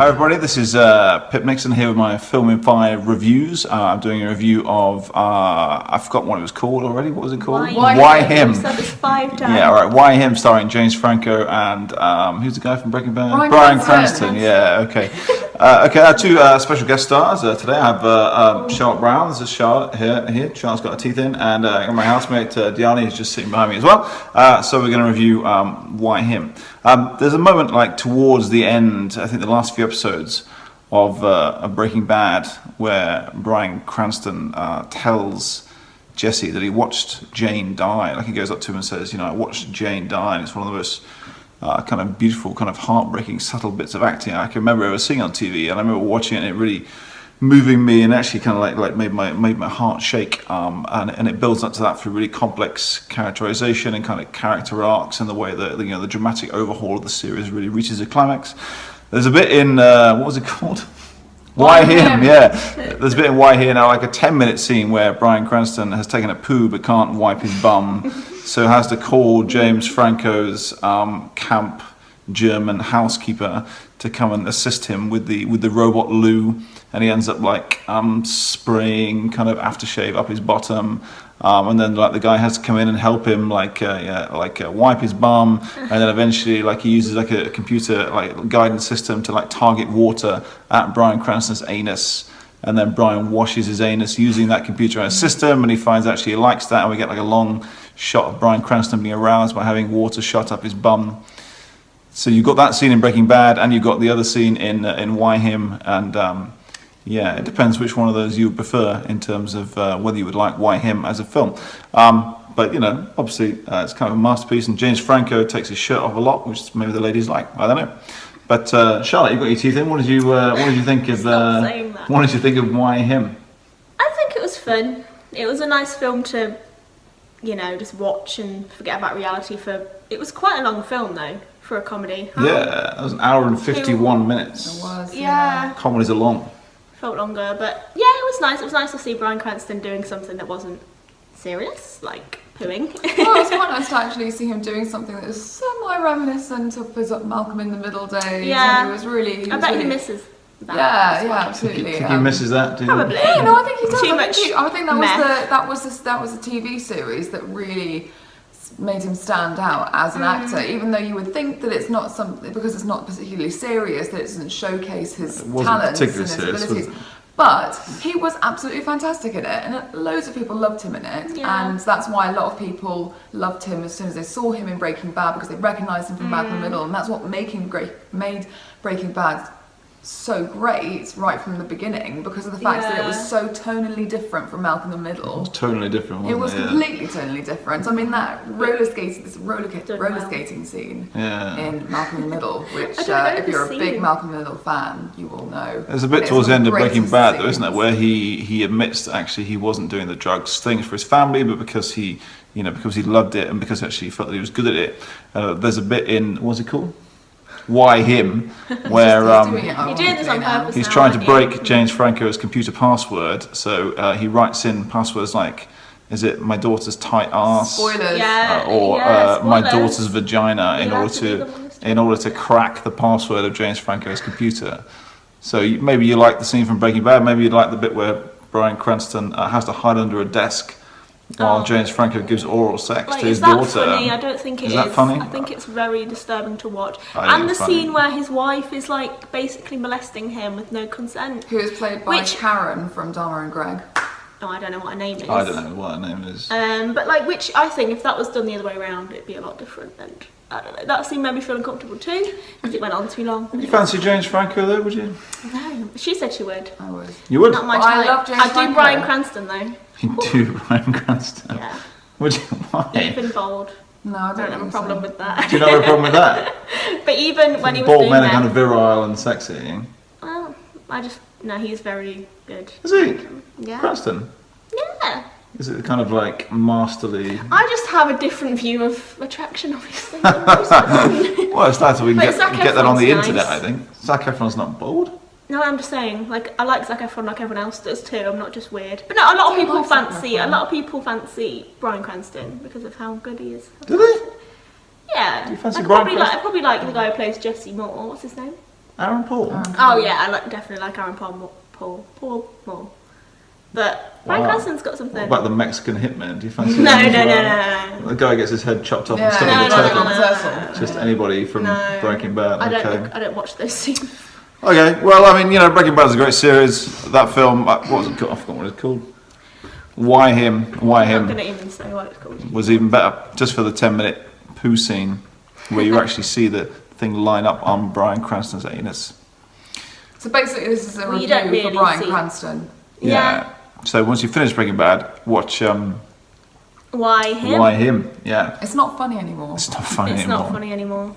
Hi everybody, this is Pip Nixon here with my Film in 5 reviews. I'm doing a review of, I forgot what it was called already. What was it called? Why Him? You've said this 5 times. Yeah, all right. Why Him, starring James Franco and who's the guy from Breaking Bad? Bryan Cranston. Yeah, okay. I have two special guest stars today. I have Charlotte Brown. This is Charlotte here. Charlotte's got her teeth in, and my housemate Diani is just sitting behind me as well. So we're going to review Why Him. There's a moment like towards the end, I think the last few episodes of Breaking Bad, where Bryan Cranston tells Jesse that he watched Jane die. Like he goes up to him and says, I watched Jane die, and it's one of the most kind of beautiful, kind of heartbreaking, subtle bits of acting I can remember ever seeing on TV. And I remember watching it and it really moving me and actually kind of like made my heart shake. And it builds up to that through really complex characterization and kind of character arcs, and the way that the dramatic overhaul of the series really reaches a climax. There's a bit in what was it called? Why Him? Yeah. There's a bit in Why Here now, like a 10-minute scene where Bryan Cranston has taken a poo but can't wipe his bum, so has to call James Franco's camp German housekeeper to come and assist him with the robot loo, and he ends up like spraying kind of aftershave up his bottom. And then like the guy has to come in and help him wipe his bum, and then eventually like he uses like a computer like guidance system to like target water at Bryan Cranston's anus, and then Bryan washes his anus using that computerized system, and he finds actually he likes that, and we get like a long shot of Bryan Cranston being aroused by having water shot up his bum. So you've got that scene in Breaking Bad, and you've got the other scene in Why Him, and yeah, it depends which one of those you would prefer in terms of whether you would like Why Him as a film. But obviously it's kind of a masterpiece, and James Franco takes his shirt off a lot, which maybe the ladies like. I don't know. But Charlotte, you got your teeth in. What did you think of what did you think of Why Him? I think it was fun. It was a nice film to, just watch and forget about reality. It was quite a long film though for a comedy. Yeah, it was an hour and 51 minutes. It was. Yeah. Comedies are long. Felt longer, but yeah, it was nice. It was nice to see Bryan Cranston doing something that wasn't serious, like pooing. Well, it was quite nice to actually see him doing something that was semi-reminiscent of his Malcolm in the Middle days. Yeah, and he was really. I bet he misses that. Yeah, absolutely. Think he misses that? Do you? Probably. Yeah, no, I think he does. Too much. I think that was a TV series that really made him stand out as an actor, even though you would think that it's not something, because it's not particularly serious, that it doesn't showcase his talents and his abilities. But he was absolutely fantastic in it, and loads of people loved him in it, and that's why a lot of people loved him as soon as they saw him in Breaking Bad, because they recognised him from Malcolm in the Middle, and that's what made Breaking Bad so great right from the beginning, because of the fact that it was so tonally different from Malcolm in the Middle. It was totally different, wasn't it? It was completely tonally different. I mean, that roller skating scene in Malcolm in the Middle, which if you're a big Malcolm in the Middle fan, you will know. There's a bit towards the end of Breaking Bad, though, isn't there, where he admits that actually he wasn't doing the drugs thing for his family, but because he loved it, and because actually he felt that he was good at it. There's a bit in, what's it called? Why Him, where he's trying to break James Franco's computer password, so he writes in passwords like, is it my daughter's tight ass? Spoilers. My daughter's vagina, in order to crack the password of James Franco's computer. So maybe you like the scene from Breaking Bad, maybe you like the bit where Bryan Cranston has to hide under a desk while James Franco gives oral sex to his daughter. Is that funny? I don't think it is. Is that funny? I think it's very disturbing to watch. And the scene where his wife is like basically molesting him with no consent. Who is played by Karen from Dharma and Greg. Oh, I don't know what her name is. I don't know what her name is. But like, which I think if that was done the other way around, it'd be a lot different. And I don't know. That scene made me feel uncomfortable too, because it went on too long. Would you fancy James Franco though? Would you? No, she said she would. I would. You would? Not my type. I love James Franco. I do Bryan Cranston though. You do Bryan Cranston? Yeah. Would you? Why? Even bold. No, I don't have a problem with that. Do you not have a problem with that? But even when he was bald doing men are kind of virile and sexy. Well, he's very good. Is he? Yeah. Cranston? Yeah. Is it kind of like masterly? I just have a different view of attraction, obviously. Well, it's nice that we can get that on the nice. internet, I think. Zac Efron's not bald. No, I'm just saying, like, I like Zac Efron like everyone else does too. I'm not just weird. But no, a lot of people fancy Bryan Cranston because of how good he is. Do they? Yeah. Do you fancy I Bryan probably like the guy who plays Jesse Moore. What's his name? Aaron Paul. Oh yeah, I definitely like Aaron Paul more. But Bryan Wow. Cranston's got something. What about the Mexican hitman? Do you fancy No. him as well? The guy gets his head chopped off and stuck Yeah, with a turtle. no. Just anybody from Breaking Bad. I don't watch those scenes. Okay, well, I mean, you know, Breaking Bad is a great series. That film, what was it called? I forgot what it's called. Why Him? Why I'm not Him gonna even say what it's called. was even better, just for the 10-minute poo scene where you actually see the thing line up on Bryan Cranston's anus. So basically, this is a Well, you review don't for really Bryan see- Cranston. Yeah. So once you finish Breaking Bad, watch Why him? Why Him? Yeah. It's not funny anymore. It's not funny It's anymore. not funny anymore.